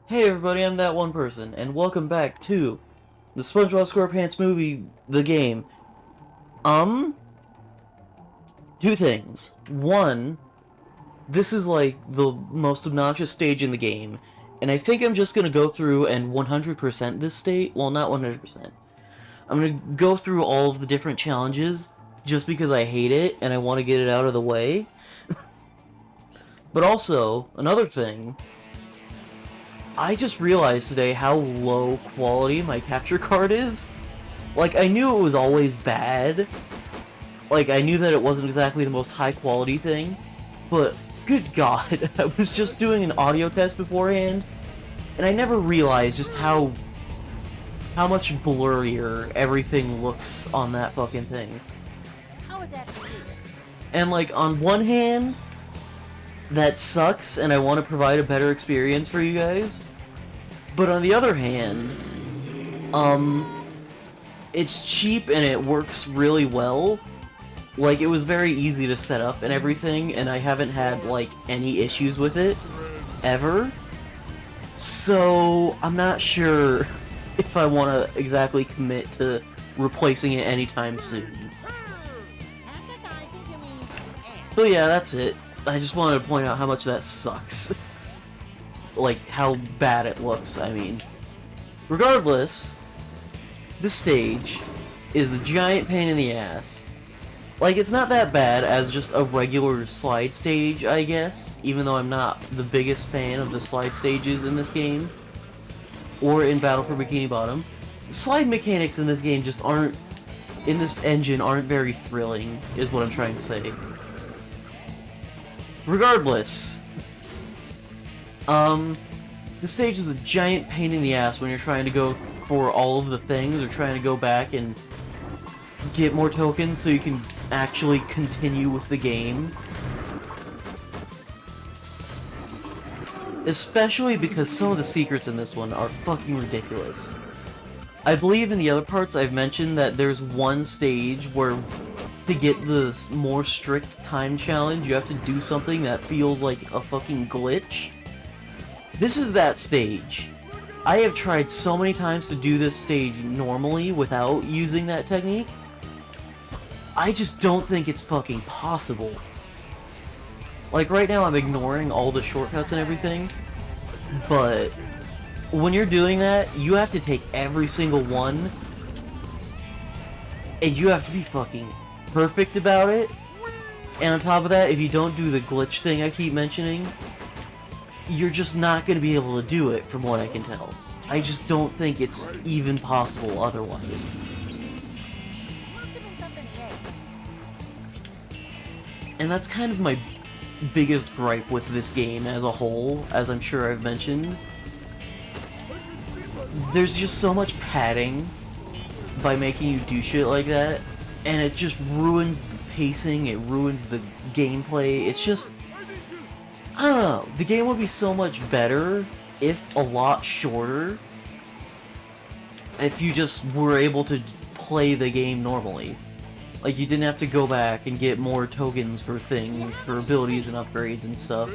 Hey everybody, I'm that one person, and welcome back to the SpongeBob SquarePants movie, the game. Two things. One, this is like the most obnoxious stage in the game, and I think I'm just gonna go through and 100% this state. Well, not 100%. I'm gonna go through all of the different challenges just because I hate it and I want to get it out of the way. But also, another thing, I just realized today how low quality my capture card is. Like, I knew it was always bad. Like, I knew that it wasn't exactly the most high quality thing. But, good god, I was just doing an audio test beforehand, and I never realized just how much blurrier everything looks on that fucking thing. How is that for you? And, like, on one hand, that sucks, and I want to provide a better experience for you guys. But on the other hand, it's cheap and it works really well. Like, it was very easy to set up and everything, and I haven't had, like, any issues with it, ever. So, I'm not sure if I want to exactly commit to replacing it anytime soon. So yeah, that's it. I just wanted to point out how much that sucks. Like, how bad it looks, I mean. Regardless, this stage is a giant pain in the ass. Like, it's not that bad as just a regular slide stage, I guess, even though I'm not the biggest fan of the slide stages in this game, or in Battle for Bikini Bottom. Slide mechanics in this game just aren't, in this engine, aren't very thrilling, is what I'm trying to say. Regardless, the stage is a giant pain in the ass when you're trying to go for all of the things, or trying to go back and get more tokens so you can actually continue with the game. Especially because some of the secrets in this one are fucking ridiculous. I believe in the other parts I've mentioned that there's one stage where to get the more strict time challenge, you have to do something that feels like a fucking glitch. This is that stage. I have tried so many times to do this stage normally without using that technique. I just don't think it's fucking possible. Like, right now I'm ignoring all the shortcuts and everything, but when you're doing that, you have to take every single one, and you have to be fucking perfect about it. And on top of that, if you don't do the glitch thing I keep mentioning, you're just not going to be able to do it, from what I can tell. I just don't think it's even possible otherwise. And that's kind of my biggest gripe with this game as a whole, as I'm sure I've mentioned. There's just so much padding by making you do shit like that, and it just ruins the pacing, it ruins the gameplay. It's just, I don't know, the game would be so much better if a lot shorter, if you just were able to play the game normally. Like, you didn't have to go back and get more tokens for things, for abilities and upgrades and stuff.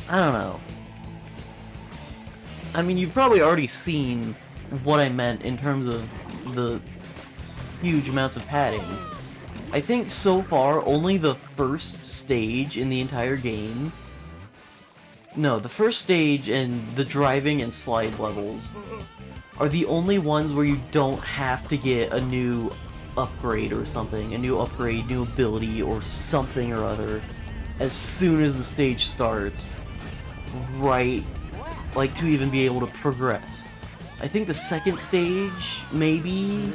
I don't know. I mean, you've probably already seen what I meant in terms of the huge amounts of padding. I think so far, only the first stage in the entire game... No, the first stage and the driving and slide levels are the only ones where you don't have to get a new upgrade or something, a new upgrade, new ability, or something or other, as soon as the stage starts. Right, like, to even be able to progress. I think the second stage, maybe,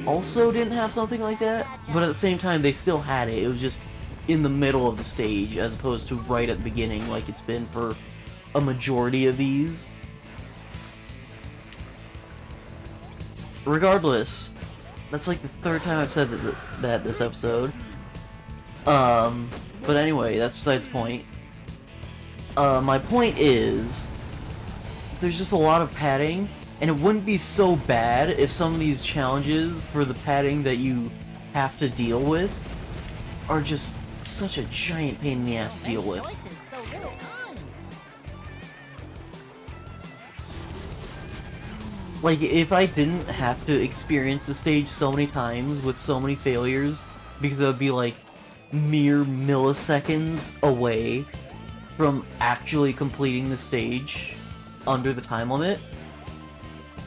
also didn't have something like that, but at the same time, they still had it. It was just in the middle of the stage, as opposed to right at the beginning, like it's been for a majority of these. Regardless, that's like the third time I've said that this episode. But anyway, that's besides the point. My point is, there's just a lot of padding, and it wouldn't be so bad if some of these challenges for the padding that you have to deal with are just such a giant pain in the ass to deal with. Like, if I didn't have to experience the stage so many times with so many failures, because it would be like mere milliseconds away from actually completing the stage under the time limit,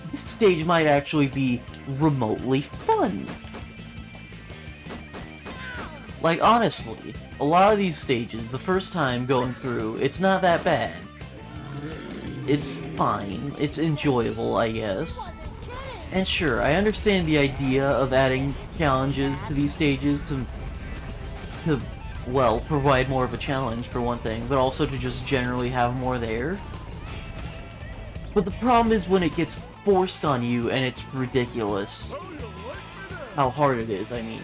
this stage might actually be remotely fun. Like, honestly, a lot of these stages, the first time going through, it's not that bad. It's fine. It's enjoyable, I guess. And sure, I understand the idea of adding challenges to these stages to, well, provide more of a challenge for one thing, but also to just generally have more there. But the problem is when it gets forced on you and it's ridiculous. How hard it is, I mean.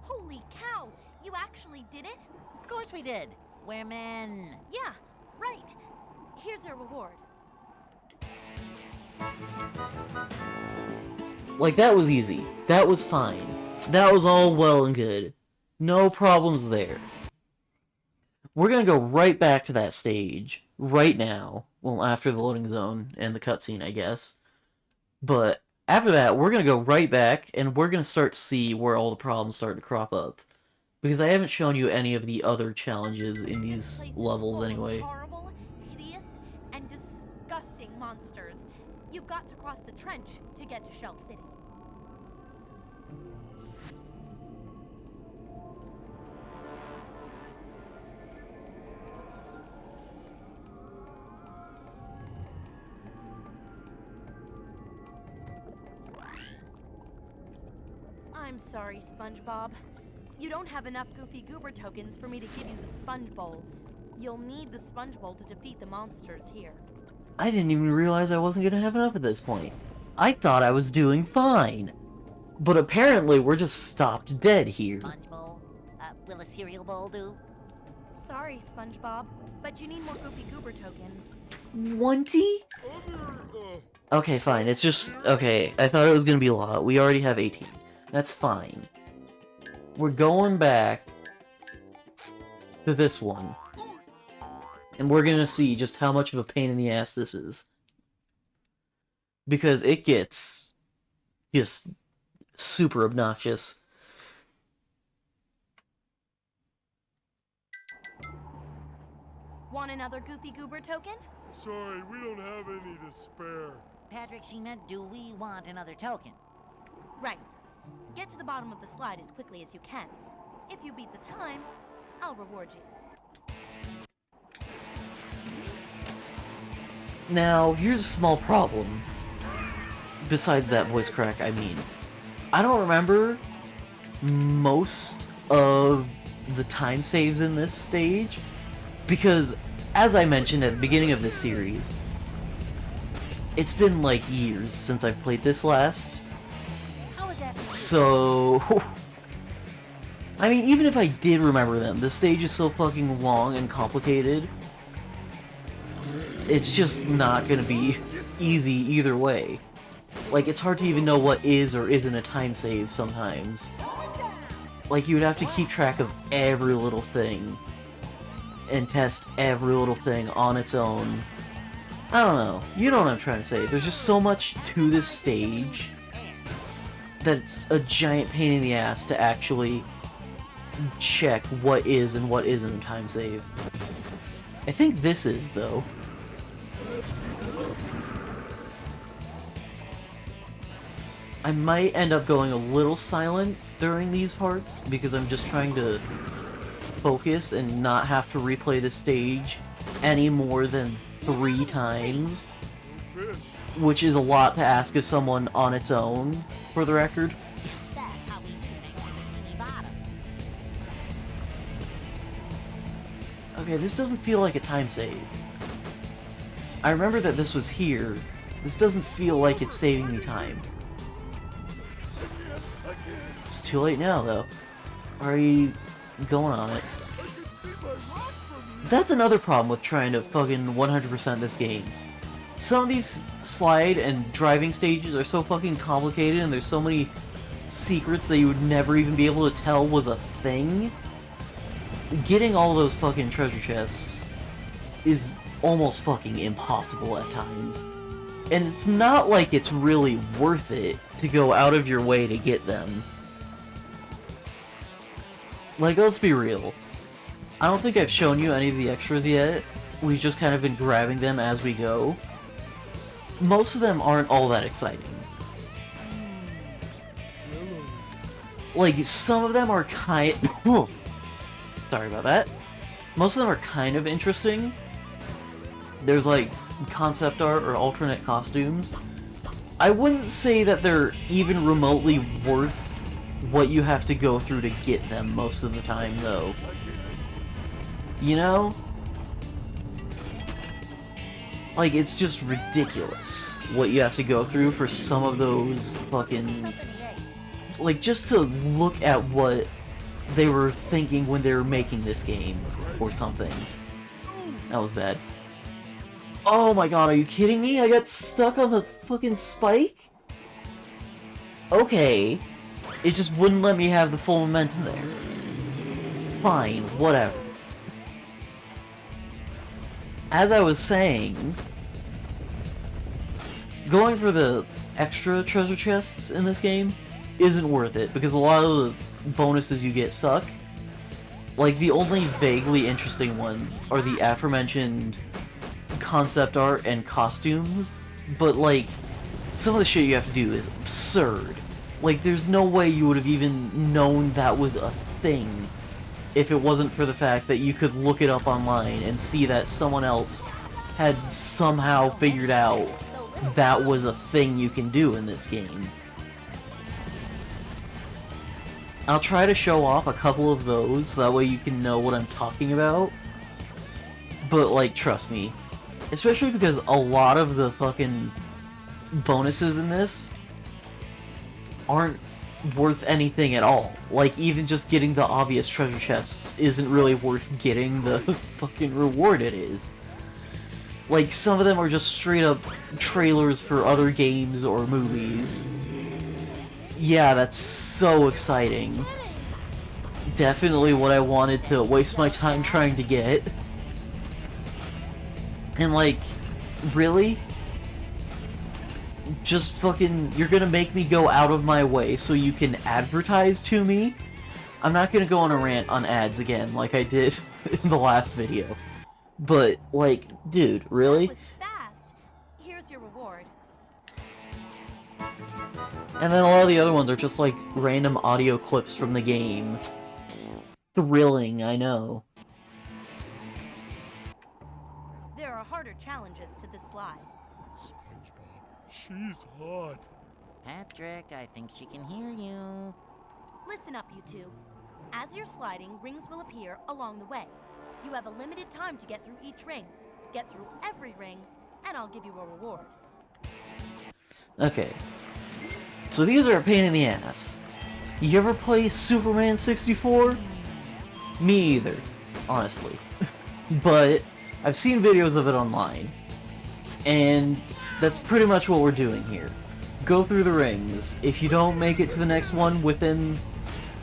Holy cow! You actually did it? Of course we did. We're men. Yeah, right. Here's your reward. Like, that was easy. That was fine. That was all well and good. No problems there. We're gonna go right back to that stage. Right now. Well, after the loading zone and the cutscene, I guess. But after that, we're gonna go right back, and we're gonna start to see where all the problems start to crop up. Because I haven't shown you any of the other challenges in these levels anyway. Horrible, hideous, and disgusting monsters. You've got to cross the trench to get to Shell City. I'm sorry, Spongebob. You don't have enough Goofy Goober tokens for me to give you the Sponge Bowl. You'll need the Sponge Bowl to defeat the monsters here. I didn't even realize I wasn't gonna have enough at this point. I thought I was doing fine. But apparently we're just stopped dead here. Sponge bowl? Will a cereal bowl do? Sorry, Spongebob, but you need more Goofy Goober tokens. 20? Okay, fine. It's just... Okay, I thought it was gonna be a lot. We already have 18. That's fine. We're going back to this one. And we're gonna see just how much of a pain in the ass this is. Because it gets just super obnoxious. Want another Goofy Goober token? Sorry, we don't have any to spare. Patrick, she meant, do we want another token? Right. Get to the bottom of the slide as quickly as you can. If you beat the time, I'll reward you. Now, here's a small problem. Besides that voice crack, I mean. I don't remember most of the time saves in this stage, because, as I mentioned at the beginning of this series, it's been like years since I've played this last. How is that? So, I mean, even if I did remember them, the stage is so fucking long and complicated, it's just not gonna be easy either way. Like, it's hard to even know what is or isn't a time save sometimes. Like, you would have to keep track of every little thing, and test every little thing on its own. I don't know. You know what I'm trying to say. There's just so much to this stage that it's a giant pain in the ass to actually check what is and what isn't a time save. I think this is, though. I might end up going a little silent during these parts because I'm just trying to focus and not have to replay the stage any more than 3 times, which is a lot to ask of someone on its own, for the record. That's how we make Bikini Bottom. Okay, this doesn't feel like a time save. I remember that this was here. This doesn't feel like it's saving me time. It's too late now, though. Are you going on it? That's another problem with trying to fucking 100% this game. Some of these slide and driving stages are so fucking complicated, and there's so many secrets that you would never even be able to tell was a thing. Getting all those fucking treasure chests is almost fucking impossible at times. And it's not like it's really worth it to go out of your way to get them. Like, let's be real. I don't think I've shown you any of the extras yet. We've just kind of been grabbing them as we go. Most of them aren't all that exciting. Like, some of them are kind... Sorry about that. Most of them are kind of interesting. There's, like, concept art or alternate costumes. I wouldn't say that they're even remotely worth what you have to go through to get them most of the time, though. You know? Like, it's just ridiculous what you have to go through for some of those fucking... Like, just to look at what they were thinking when they were making this game, or something. That was bad. Oh my god, are you kidding me? I got stuck on the fucking spike? Okay. It just wouldn't let me have the full momentum there. Fine, whatever. As I was saying, going for the extra treasure chests in this game isn't worth it, because a lot of the bonuses you get suck. Like, the only vaguely interesting ones are the aforementioned concept art and costumes, but, like, some of the shit you have to do is absurd. Like, there's no way you would have even known that was a thing if it wasn't for the fact that you could look it up online and see that someone else had somehow figured out that was a thing you can do in this game. I'll try to show off a couple of those, so that way you can know what I'm talking about. But, like, trust me. Especially because a lot of the fucking bonuses in this aren't worth anything at all. Like, even just getting the obvious treasure chests isn't really worth getting the fucking reward it is. Like, some of them are just straight up trailers for other games or movies. Yeah, that's so exciting. Definitely what I wanted to waste my time trying to get. And, like, really? Just fucking, you're gonna make me go out of my way so you can advertise to me? I'm not gonna go on a rant on ads again like I did in the last video. But, like, dude, really? That was fast. Here's your reward. And then a lot of the other ones are just, like, random audio clips from the game. Thrilling, I know. There are harder challenges to this slide. Spongebob, she's hot. Patrick, I think she can hear you. Listen up, you two. As you're sliding, rings will appear along the way. You have a limited time to get through each ring. Get through every ring, and I'll give you a reward. Okay. So these are a pain in the ass. You ever play Superman 64? Me either, honestly. But I've seen videos of it online. And that's pretty much what we're doing here. Go through the rings. If you don't make it to the next one within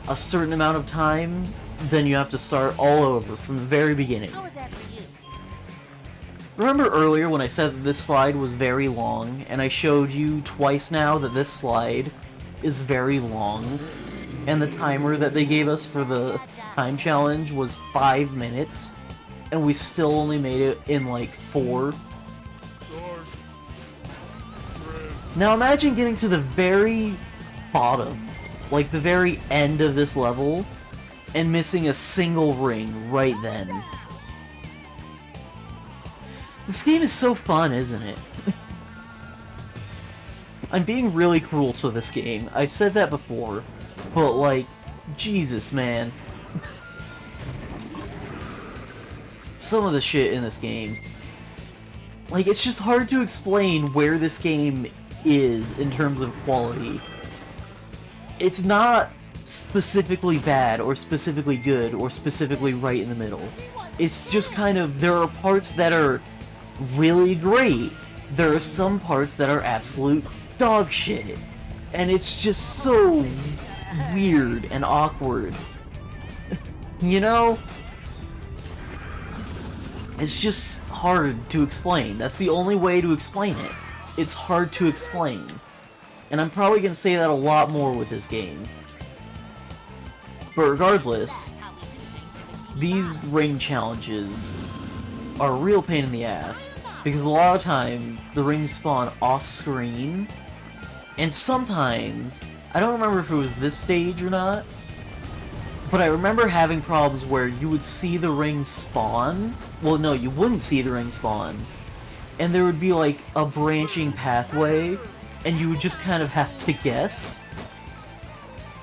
a certain amount of time, then you have to start all over from the very beginning. How was that for you? Remember earlier when I said that this slide was very long, and I showed you twice now that this slide is very long, and the timer that they gave us for the time challenge was 5 minutes, and we still only made it in like 4? Dark. Red. Now imagine getting to the very bottom, like the very end of this level, and missing a single ring right then. This game is so fun, isn't it? I'm being really cruel to this game. I've said that before, but like, Jesus, man. Some of the shit in this game. Like, it's just hard to explain where this game is in terms of quality. It's not specifically bad, or specifically good, or specifically right in the middle. It's just kind of, there are parts that are really great. There are some parts that are absolute dog shit. And it's just so weird and awkward. You know? It's just hard to explain. That's the only way to explain it. It's hard to explain. And I'm probably going to say that a lot more with this game. But regardless, these ring challenges are a real pain in the ass. Because a lot of the time, the rings spawn off-screen. And sometimes, I don't remember if it was this stage or not, but I remember having problems where you would see the ring spawn. Well, no, you wouldn't see the ring spawn. And there would be like a branching pathway, and you would just kind of have to guess.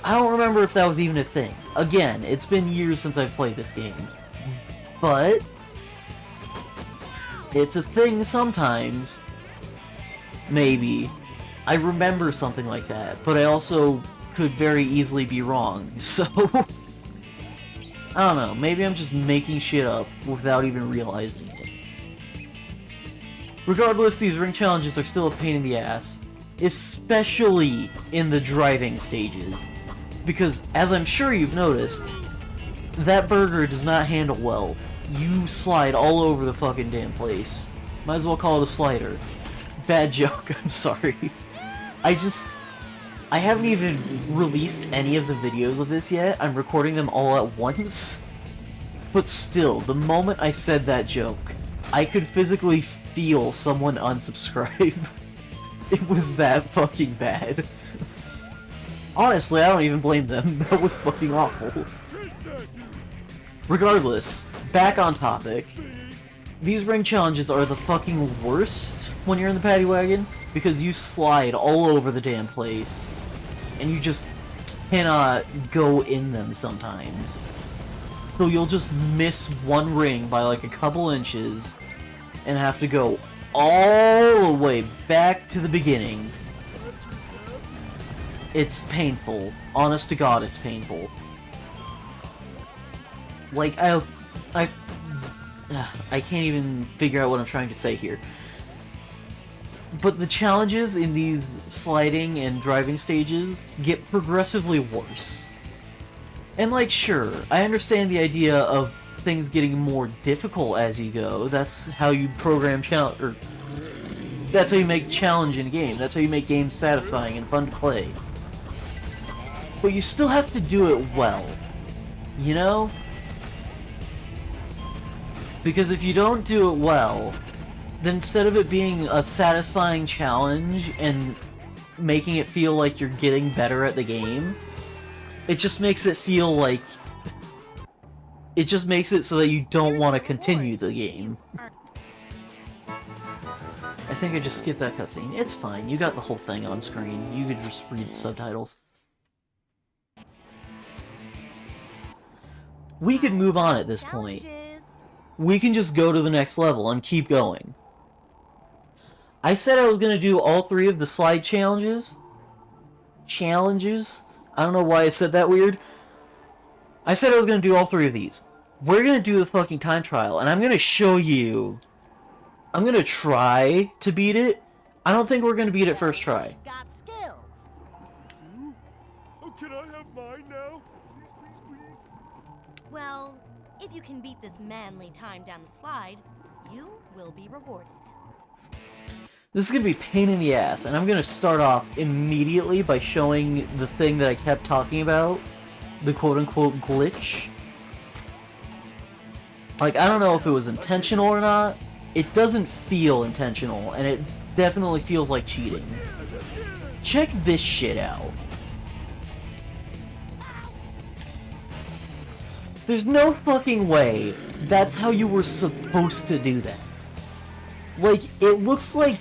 I don't remember if that was even a thing. Again, it's been years since I've played this game. But it's a thing sometimes. Maybe. I remember something like that, but I also could very easily be wrong, so I don't know, maybe I'm just making shit up without even realizing it. Regardless, these ring challenges are still a pain in the ass, especially in the driving stages, because as I'm sure you've noticed, that burger does not handle well. You slide all over the fucking damn place. Might as well call it a slider. Bad joke, I'm sorry. I haven't even released any of the videos of this yet. I'm recording them all at once. But still, the moment I said that joke, I could physically feel someone unsubscribe. It was that fucking bad. Honestly, I don't even blame them. That was fucking awful. Regardless, back on topic. These ring challenges are the fucking worst when you're in the paddy wagon, because you slide all over the damn place, and you just cannot go in them sometimes. So you'll just miss one ring by like a couple inches, and have to go all the way back to the beginning. It's painful. Honest to God, it's painful. Like, I can't even figure out what I'm trying to say here. But the challenges in these sliding and driving stages get progressively worse. And like, sure, I understand the idea of things getting more difficult as you go. That's how you program or that's how you make challenge in a game. That's how you make games satisfying and fun to play. But you still have to do it well. You know? Because if you don't do it well, then instead of it being a satisfying challenge and making it feel like you're getting better at the game, it just makes it feel like... It just makes it so that you don't want to continue the game. I think I just skipped that cutscene. It's fine, you got the whole thing on screen. You could just read the subtitles. We could move on at this point. We can just go to the next level and keep going. I said I was going to do all 3 of the slide challenges. I don't know why I said that weird. I said I was going to do all 3 of these. We're going to do the fucking time trial, and I'm going to show you. I'm going to try to beat it. I don't think we're going to beat it first try. Got skills. Do? Oh, can I have mine now? Please, please, please. Well, if you can beat this manly time down the slide, you will be rewarded. This is going to be a pain in the ass, and I'm going to start off immediately by showing the thing that I kept talking about, the quote-unquote glitch. Like, I don't know if it was intentional or not. It doesn't feel intentional, and it definitely feels like cheating. Check this shit out. There's no fucking way that's how you were supposed to do that. Like, it looks like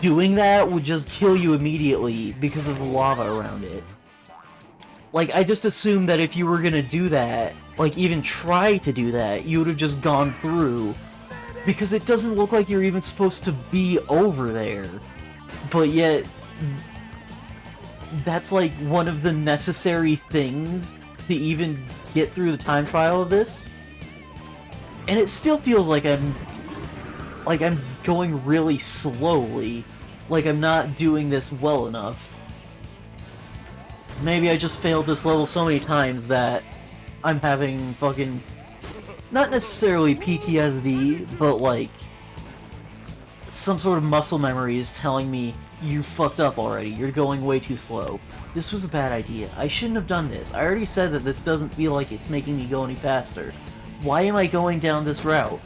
doing that would just kill you immediately because of the lava around it. Like, I just assumed that if you were gonna do that, like, even try to do that, you would have just gone through. Because it doesn't look like you're even supposed to be over there. But yet, that's like one of the necessary things to even get through the time trial of this. And it still feels like I'm going really slowly. Like I'm not doing this well enough. Maybe I just failed this level so many times that I'm having fucking not necessarily PTSD, but like some sort of muscle memory is telling me you fucked up already, you're going way too slow. This was a bad idea. I shouldn't have done this. I already said that this doesn't feel like it's making me go any faster. Why am I going down this route?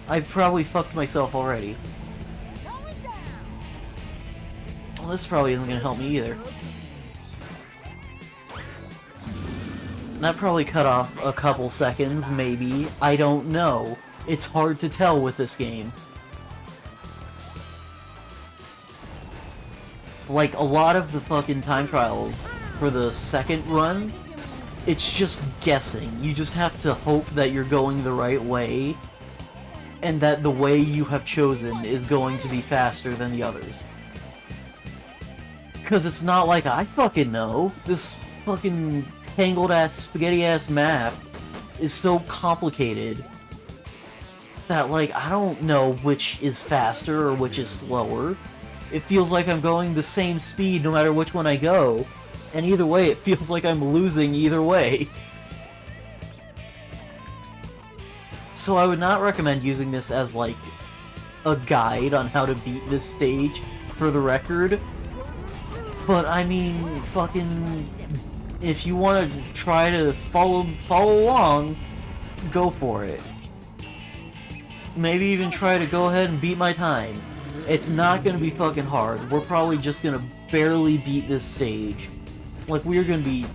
I've probably fucked myself already. Well, this probably isn't gonna help me either. That probably cut off a couple seconds, maybe. I don't know. It's hard to tell with this game. Like, a lot of the fucking time trials for the second run, it's just guessing. You just have to hope that you're going the right way, and that the way you have chosen is going to be faster than the others. Because it's not like I fucking know. This fucking tangled-ass, spaghetti-ass map is so complicated that, like, I don't know which is faster or which is slower. It feels like I'm going the same speed no matter which one I go, and either way it feels like I'm losing either way. So I would not recommend using this as, like, a guide on how to beat this stage, for the record. But, I mean, fucking, if you want to try to follow along, go for it. Maybe even try to go ahead and beat my time. It's not gonna be fucking hard. We're probably just gonna barely beat this stage. Like, we're gonna be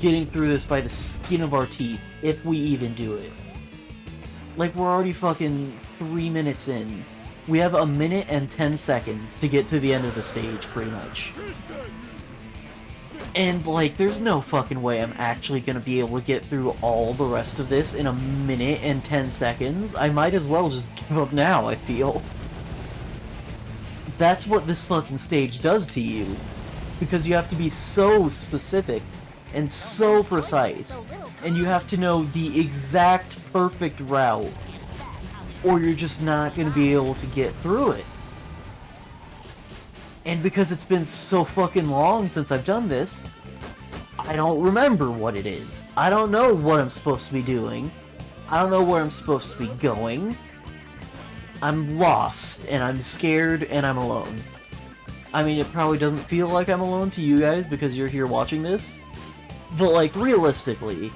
getting through this by the skin of our teeth, if we even do it. Like, we're already fucking 3 minutes in. We have 1 minute and 10 seconds to get to the end of the stage, pretty much. And, like, there's no fucking way I'm actually gonna be able to get through all the rest of this in 1 minute and 10 seconds. I might as well just give up now, I feel. That's what this fucking stage does to you. Because you have to be so specific and so precise. And you have to know the exact perfect route. Or you're just not gonna be able to get through it. And because it's been so fucking long since I've done this, I don't remember what it is. I don't know what I'm supposed to be doing. I don't know where I'm supposed to be going. I'm lost, and I'm scared, and I'm alone. I mean, it probably doesn't feel like I'm alone to you guys because you're here watching this, but, like, realistically,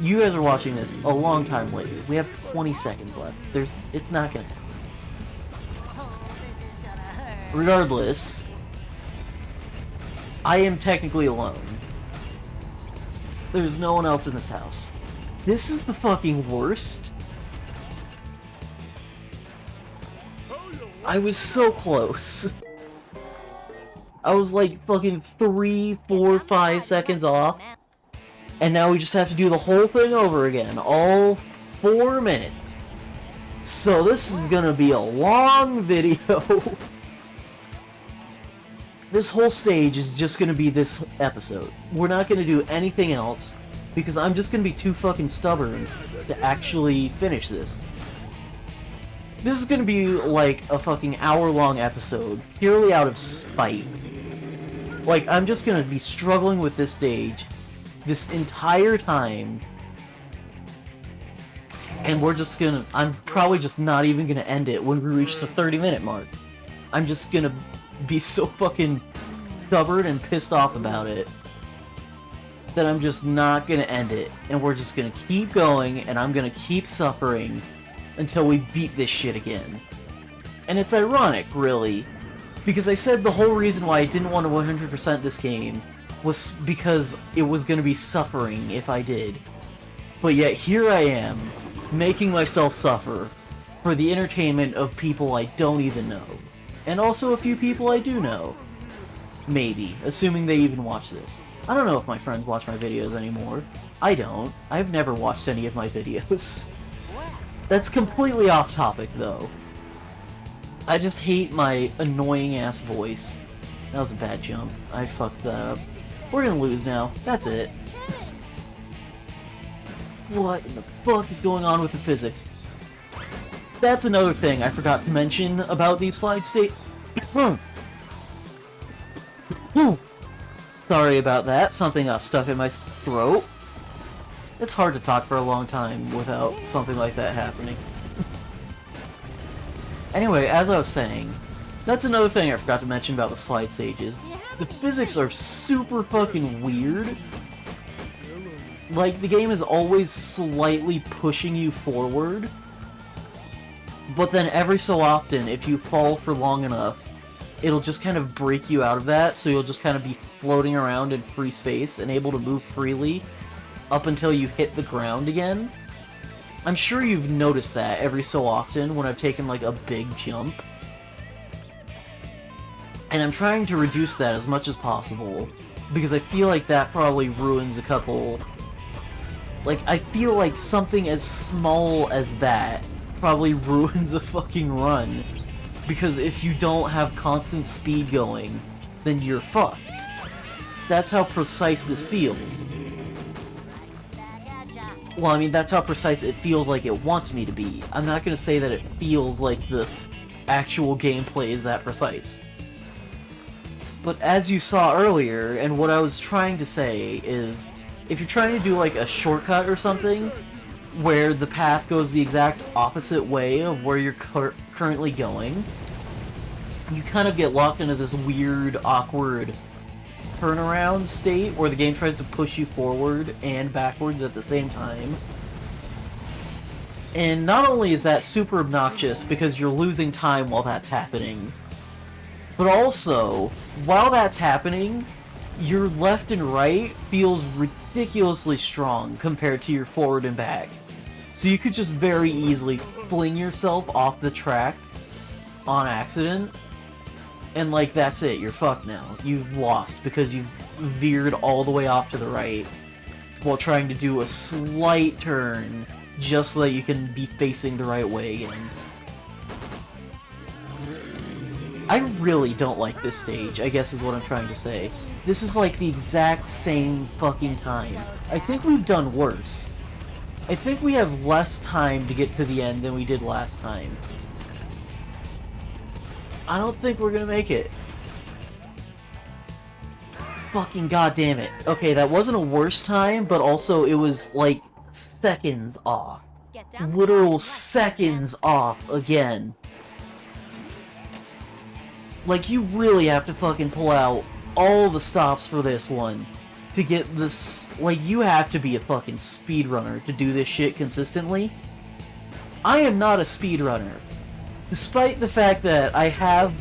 you guys are watching this a long time later. We have 20 seconds left. It's not gonna happen. Regardless, I am technically alone. There's no one else in this house. This is the fucking worst. I was so close. I was like fucking 3, 4, 5 seconds off. And now we just have to do the whole thing over again. All 4 minutes. So this is gonna be a long video. This whole stage is just gonna be this episode. We're not gonna do anything else. Because I'm just gonna be too fucking stubborn to actually finish this. This is gonna be like a fucking hour-long episode, purely out of spite. Like, I'm just gonna be struggling with this stage this entire time, and I'm probably just not even gonna end it when we reach the 30-minute mark. I'm just gonna be so fucking stubborn and pissed off about it that I'm just not gonna end it, and we're just gonna keep going, and I'm gonna keep suffering until we beat this shit again. And it's ironic, really, because I said the whole reason why I didn't want to 100% this game was because it was going to be suffering if I did. But yet here I am, making myself suffer for the entertainment of people I don't even know. And also a few people I do know. Maybe, assuming they even watch this. I don't know if my friends watch my videos anymore. I don't. I've never watched any of my videos. That's completely off topic, though. I just hate my annoying-ass voice. That was a bad jump. I fucked that up. We're gonna lose now. That's it. What in the fuck is going on with the physics? That's another thing I forgot to mention about these slide state. Sorry about that. Something got stuck in my throat. It's hard to talk for a long time without something like that happening. Anyway, as I was saying, that's another thing I forgot to mention about the slide stages. The physics are super fucking weird. Like, the game is always slightly pushing you forward, but then every so often, if you fall for long enough, it'll just kind of break you out of that, so you'll just kind of be floating around in free space and able to move freely up until you hit the ground again. I'm sure you've noticed that every so often when I've taken like a big jump. And I'm trying to reduce that as much as possible, because I feel like that probably ruins a couple... Like, I feel like something as small as that probably ruins a fucking run. Because if you don't have constant speed going, then you're fucked. That's how precise this feels. Well, I mean, that's how precise it feels like it wants me to be. I'm not gonna say that it feels like the actual gameplay is that precise. But as you saw earlier, and what I was trying to say is, if you're trying to do like a shortcut or something, where the path goes the exact opposite way of where you're currently going, you kind of get locked into this weird, awkward turnaround state where the game tries to push you forward and backwards at the same time. And not only is that super obnoxious because you're losing time while that's happening, but also, while that's happening, your left and right feels ridiculously strong compared to your forward and back. So you could just very easily fling yourself off the track on accident, and like that's it, you're fucked now. You've lost because you veered all the way off to the right while trying to do a slight turn just so that you can be facing the right way again. I really don't like this stage, I guess is what I'm trying to say. This is like the exact same fucking time. I think we've done worse. I think we have less time to get to the end than we did last time. I don't think we're gonna make it. Fucking goddamn it. Okay, that wasn't a worse time, but also it was like seconds off. Literal seconds off again. Like, you really have to fucking pull out all the stops for this one to get this. Like, you have to be a fucking speedrunner to do this shit consistently. I am not a speedrunner. Despite the fact that I have,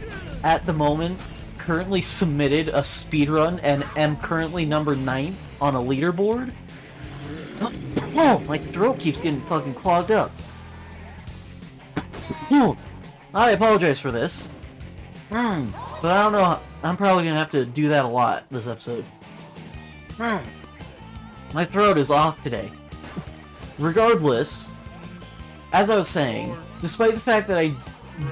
at the moment, currently submitted a speedrun and am currently number 9 on a leaderboard. Oh, my throat keeps getting fucking clogged up. I apologize for this. But I don't know, I'm probably gonna have to do that a lot this episode. My throat is off today. Regardless, as I was saying, despite the fact that I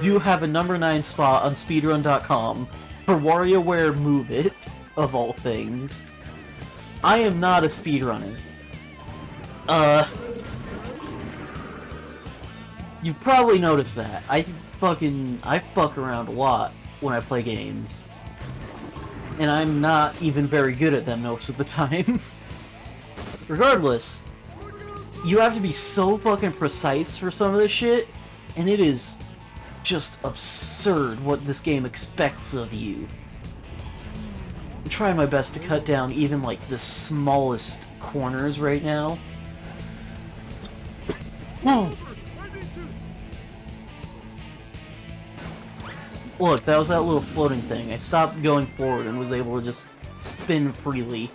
do have a number 9 spot on speedrun.com for WarioWare Move It, of all things, I am not a speedrunner. You've probably noticed that. I fuck around a lot when I play games. And I'm not even very good at them most of the time. Regardless, you have to be so fucking precise for some of this shit, and it is just absurd what this game expects of you. I'm trying my best to cut down even like the smallest corners right now. Whoa! Look, that was that little floating thing. I stopped going forward and was able to just spin freely.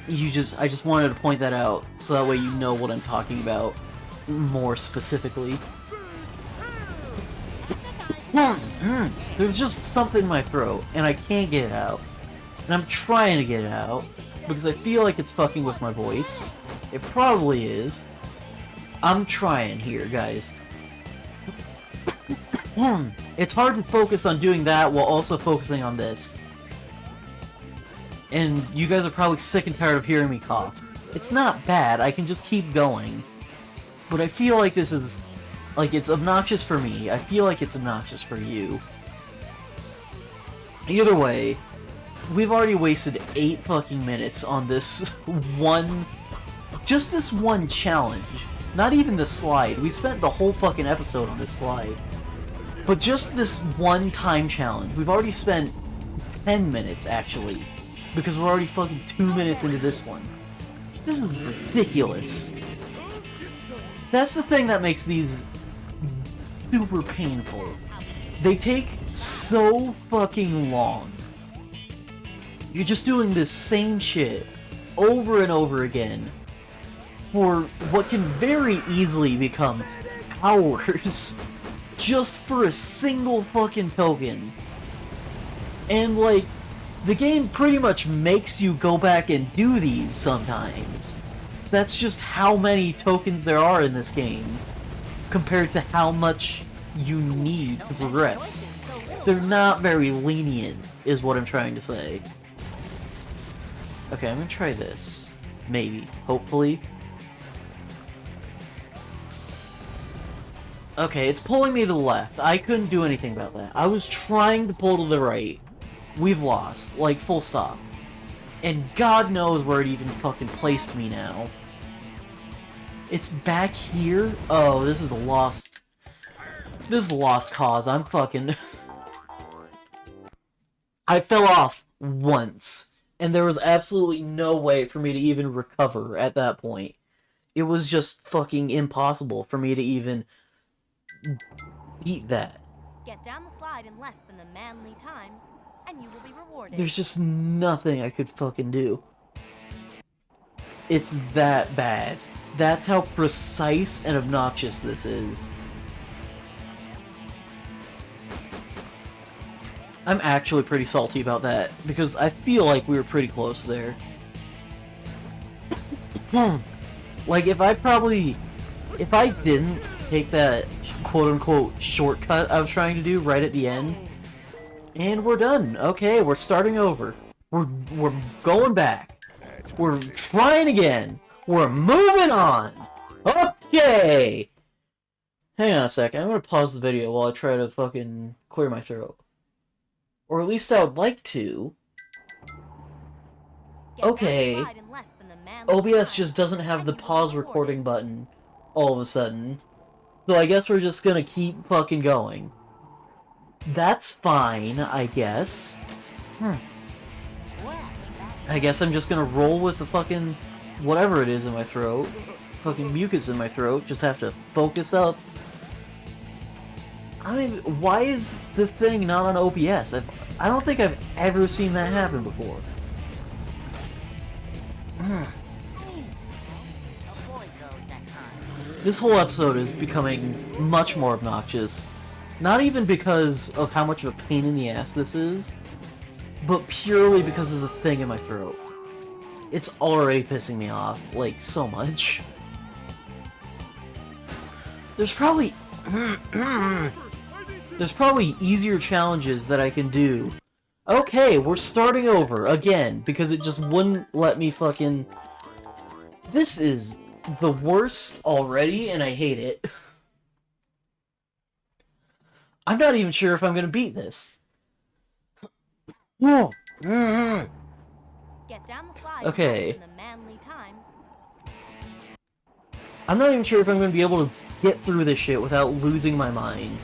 I just wanted to point that out, so that way you know what I'm talking about more specifically. There's just something in my throat, and I can't get it out. And I'm trying to get it out, because I feel like it's fucking with my voice. It probably is. I'm trying here, guys. It's hard to focus on doing that while also focusing on this. And you guys are probably sick and tired of hearing me cough. It's not bad, I can just keep going. But I feel like this is... like, it's obnoxious for me. I feel like it's obnoxious for you. Either way, we've already wasted 8 fucking minutes on this one just this one challenge, not even the slide. We spent the whole fucking episode on this slide. But just this one time challenge. We've already spent 10 minutes, actually. Because we're already fucking 2 minutes into this one. This is ridiculous. That's the thing that makes these super painful. They take so fucking long. You're just doing this same shit over and over again for what can very easily become hours just for a single fucking token. And like, the game pretty much makes you go back and do these sometimes. That's just how many tokens there are in this game compared to how much you need to progress. They're not very lenient, is what I'm trying to say. Okay, I'm gonna try this. Maybe. Hopefully. Okay, it's pulling me to the left. I couldn't do anything about that. I was trying to pull to the right. We've lost. Like, full stop. And God knows where it even fucking placed me now. It's back here? Oh, this is a lost... This is a lost cause. I'm fucking... I fell off once. And there was absolutely no way for me to even recover at that point. It was just fucking impossible for me to even beat that. Get down the slide in less than the manly time, and you will be rewarded. There's just nothing I could fucking do. It's that bad. That's how precise and obnoxious this is. I'm actually pretty salty about that, because I feel like we were pretty close there. Like, if I didn't take that quote-unquote shortcut I was trying to do right at the end, and we're done. Okay, we're starting over. We're going back. We're trying again. We're moving on. Okay! Hang on a second, I'm gonna pause the video while I try to fucking clear my throat. Or at least I would like to. Okay. OBS just doesn't have the pause recording button all of a sudden. So I guess we're just gonna keep fucking going. That's fine, I guess. I guess I'm just gonna roll with the fucking whatever it is in my throat. Fucking mucus in my throat. Just have to focus up. I mean, why is the thing not on OBS? I don't think I've ever seen that happen before. This whole episode is becoming much more obnoxious. Not even because of how much of a pain in the ass this is, but purely because of the thing in my throat. It's already pissing me off, like, so much. There's probably easier challenges that I can do. Okay, we're starting over again, because it just wouldn't let me fucking... This is the worst already, and I hate it. I'm not even sure if I'm gonna beat this. Whoa. Get down the slide Okay. in the manly time. I'm not even sure if I'm gonna be able to get through this shit without losing my mind.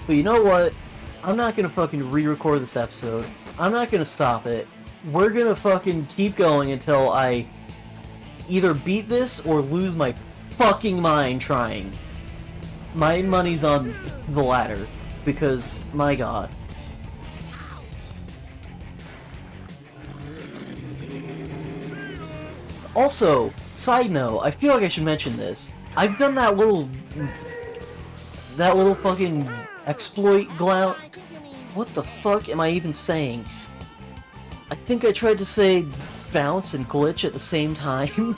But you know what? I'm not gonna fucking re-record this episode. I'm not gonna stop it. We're gonna fucking keep going until I either beat this or lose my fucking mind trying. My money's on the latter, because, my god. Also, side note, I feel like I should mention this. I've done that little fucking exploit glout. What the fuck am I even saying? I think I tried to say bounce and glitch at the same time.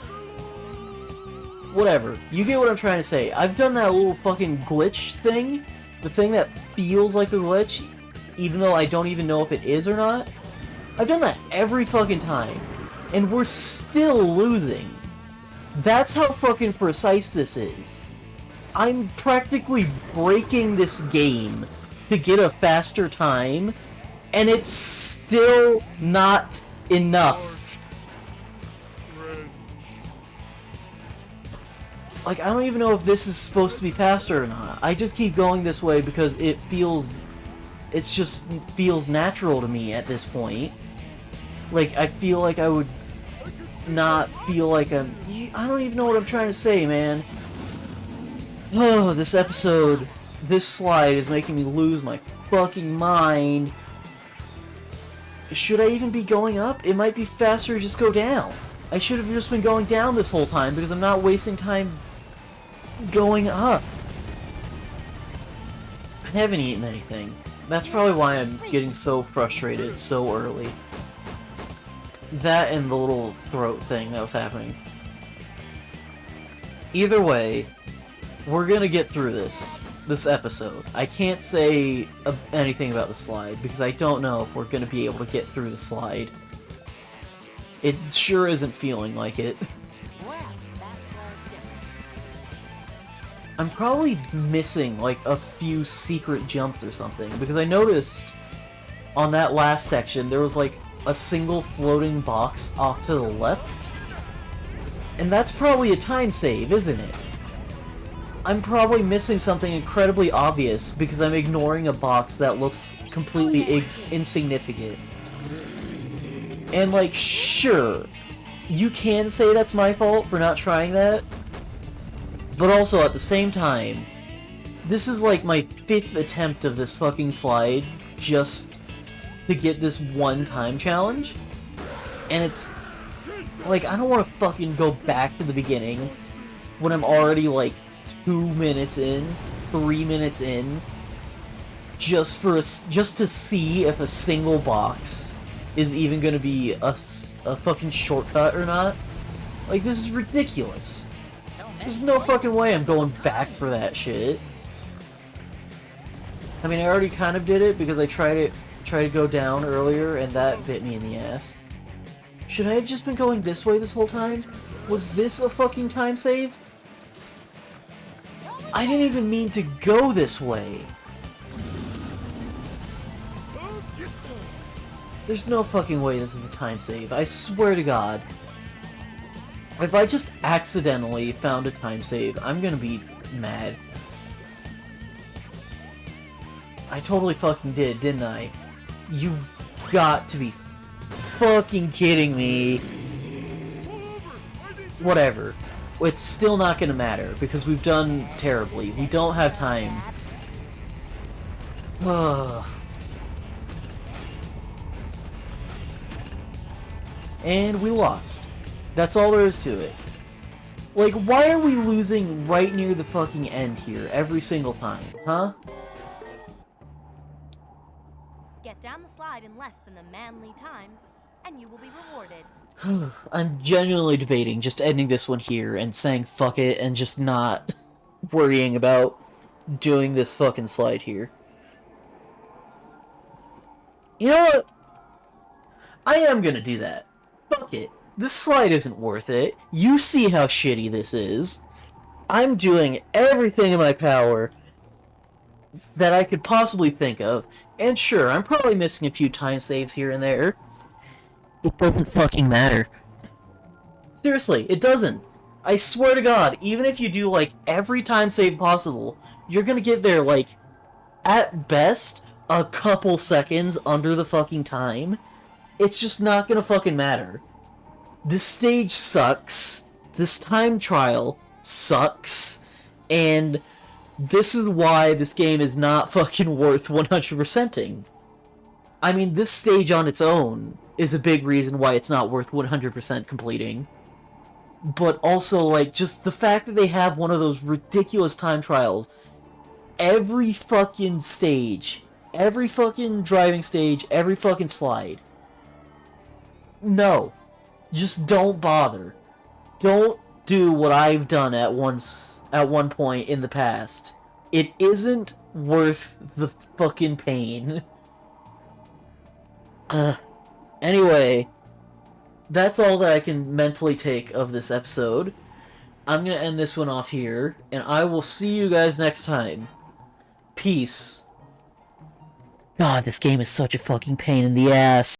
Whatever. You get what I'm trying to say. I've done that little fucking glitch thing. The thing that feels like a glitch, even though I don't even know if it is or not. I've done that every fucking time. And we're still losing. That's how fucking precise this is. I'm practically breaking this game to get a faster time, and it's still not enough. Like, I don't even know if this is supposed to be faster or not. I just keep going this way because it feels... It just feels natural to me at this point. Like, I feel like I would not feel like I'm... I don't even know what I'm trying to say, man. Oh, this episode... This slide is making me lose my fucking mind. Should I even be going up? It might be faster to just go down. I should have just been going down this whole time because I'm not wasting time going up. I haven't eaten anything. That's probably why I'm getting so frustrated so early. That and the little throat thing that was happening. Either way, we're gonna get through this episode. I can't say anything about the slide because I don't know if we're gonna be able to get through the slide. It sure isn't feeling like it. I'm probably missing like a few secret jumps or something because I noticed on that last section there was like a single floating box off to the left. And that's probably a time save, isn't it? I'm probably missing something incredibly obvious because I'm ignoring a box that looks completely insignificant. And like, sure, you can say that's my fault for not trying that, but also at the same time, this is like my 5th attempt of this fucking slide just to get this one time challenge, and it's like, I don't want to fucking go back to the beginning when I'm already like 2 minutes in, 3 minutes in, just to see if a single box is even gonna be a fucking shortcut or not. Like, this is ridiculous. There's no fucking way I'm going back for that shit. I mean, I already kind of did it because I tried to go down earlier and that bit me in the ass. Should I have just been going this way this whole time? Was this a fucking time save? I didn't even mean to go this way. There's no fucking way this is the time save. I swear to God. If I just accidentally found a time save, I'm gonna be mad. I totally fucking did, didn't I? You got to be fucking kidding me. Whatever. It's still not gonna matter, because we've done terribly. We don't have time. And we lost. That's all there is to it. Like, why are we losing right near the fucking end here every single time, huh? Get down the slide in less than the manly time, and you will be rewarded. I'm genuinely debating just ending this one here and saying fuck it and just not worrying about doing this fucking slide here. You know what? I am gonna do that. Fuck it. This slide isn't worth it. You see how shitty this is. I'm doing everything in my power that I could possibly think of. And sure, I'm probably missing a few time saves here and there. It doesn't fucking matter. Seriously, it doesn't. I swear to God, even if you do, like, every time save possible, you're gonna get there, like, at best, a couple seconds under the fucking time. It's just not gonna fucking matter. This stage sucks. This time trial sucks. And this is why this game is not fucking worth 100%ing. I mean, this stage on its own is a big reason why it's not worth 100% completing. But also, like, just the fact that they have one of those ridiculous time trials every fucking stage, every fucking driving stage, every fucking slide. No. Just don't bother. Don't do what I've done at one point in the past. It isn't worth the fucking pain. Anyway, that's all that I can mentally take of this episode. I'm gonna end this one off here, and I will see you guys next time. Peace. God, this game is such a fucking pain in the ass.